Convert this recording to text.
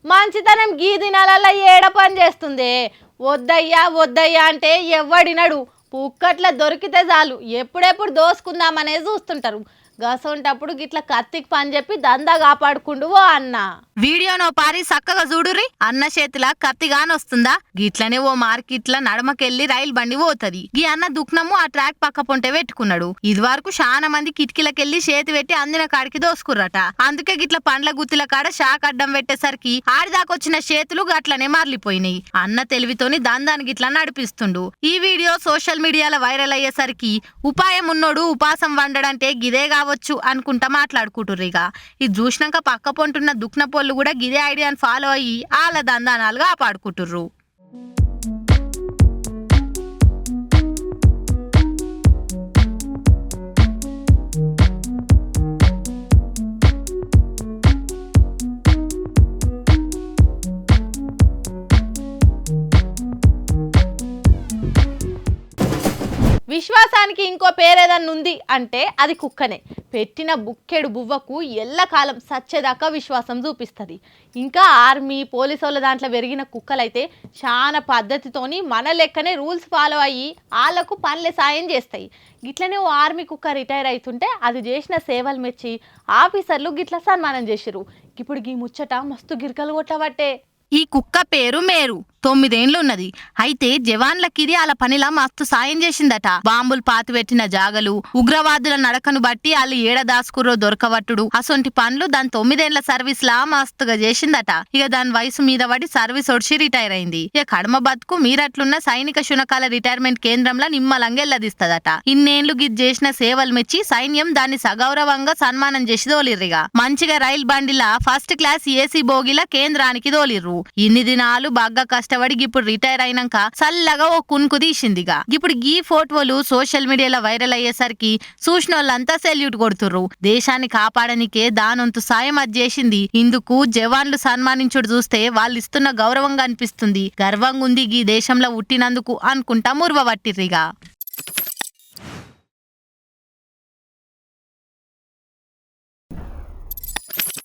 మంచితనం గీ దినాలల్లా ఏడ పని చేస్తుంది. వద్దయ్యా వద్దయ్యా అంటే ఎవ్వడినడు. పుక్కట్ల దొరికితే చాలు ఎప్పుడెప్పుడు దోసుకుందామనే చూస్తుంటారు. గసంటప్పుడు గిట్ల కత్తికి పని చెప్పి దందా కాపాడుకుండు ఓ అన్న. వీడియోనో పారి సక్కగా చూడుర్రి. అన్న చేతిలా కత్తిగానొస్తుందా? గిట్లనే ఓ మార్కెట్ల నడమకెళ్లి రైలు బండి పోతది. గీ అన్న దుఃఖనము ఆ ట్రాక్ పక్క పొంటే పెట్టుకున్నాడు. ఇది వరకు చాలా మంది కిటికీలకెళ్లి చేతి పెట్టి అందిన కాడికి దోసుకుర్రట. అందుకే గిట్ల పండ్ల గుత్తిల కాడ షాక్ అడ్డం పెట్టేసరికి ఆడిదాకొచ్చిన చేతులు గట్లనే మార్లిపోయినాయి. అన్న తెలివితోని దందాన్ని గిట్లా నడిపిస్తుండు. ఈ వీడియో సోషల్ మీడియాలో వైరల్ అయ్యేసరికి ఉపాయం ఉన్నోడు ఉపాసం వండడంటే గిదే కావచ్చు అనుకుంటా మాట్లాడుకుంటుర్రిగా. ఇది చూసినాక పక్క పొంటున్న దుఃఖన పోళ్ళు కూడా గిదే ఐడియాని ఫాలో అయ్యి వాళ్ళ దందానాలుగా కాపాడుకుంటుర్రు. విశ్వాసానికి ఇంకో పేరేదన్నా ఉంది అంటే అది కుక్కనే. పెట్టిన బుక్కెడు బువ్వకు ఎల్లకాలం సచ్చేదాకా విశ్వాసం చూపిస్తుంది. ఇంకా ఆర్మీ పోలీసు దాంట్లో పెరిగిన కుక్కలైతే చాలా పద్ధతితోని మన లెక్కనే రూల్స్ ఫాలో అయ్యి వాళ్ళకు పనులే సాయం చేస్తాయి. గిట్లనే ఓ ఆర్మీ కుక్క రిటైర్ అవుతుంటే అది చేసిన సేవలు మెచ్చి ఆఫీసర్లు గిట్ల సన్మానం చేసిరు. ఇప్పుడు ఈ ముచ్చట మస్తు గిరికలు కొట్టబట్టే. ఈ కుక్క పేరు మేరు. 9 ఏండ్లు ఉన్నది. అయితే జవాన్లకిది వాళ్ళ పనిలా మస్తు సాయం చేసిందట. బాంబులు పాతిపెట్టిన జాగలు, ఉగ్రవాదుల నడకను బట్టి వాళ్ళు ఏడ దాసుకుర్రో దొరకవట్టుడు అసొంటి పనులు దాని 9 ఏండ్ల సర్వీస్ లా మస్తుగా చేసిందట. ఇక దాని వయసు మీద పడి సర్వీస్ ఒడిచి రిటైర్ అయింది. ఇక కడమ బతుకు మీరట్లున్న సైనిక శునకాల రిటైర్మెంట్ కేంద్రంలో నిమ్మలంగా ఎల్లదిస్తదట. ఇన్నేళ్లు గిది చేసిన సేవలు మెచ్చి సైన్యం దాన్ని సగౌరవంగా సన్మానం చేసి దోలిర్రిగా. మంచిగా రైలు బండిలా ఫస్ట్ క్లాస్ ఏసీ బోగిలా కేంద్రానికి దోలిర్రు. ఇన్ని దినాలు బాగా కష్టపడి ఇప్పుడు రిటైర్ అయినాక చల్లగా ఓ కునుకు తీసిందిగా. ఇప్పుడు ఈ ఫోటోలు సోషల్ మీడియాలో వైరల్ అయ్యేసరికి చూసినోళ్ళంతా సెల్యూట్ కొడుతుర్రు. దేశాన్ని కాపాడనికే దానంతు సాయం అది చేసింది. ఇందుకు జవాన్లు సన్మానించుడు చూస్తే వాళ్ళు ఇస్తున్న గౌరవంగా అనిపిస్తుంది. గర్వంగా ఉంది ఈ దేశంలో పుట్టినందుకు అనుకుంటా ముర్వబట్టిర్రిగా.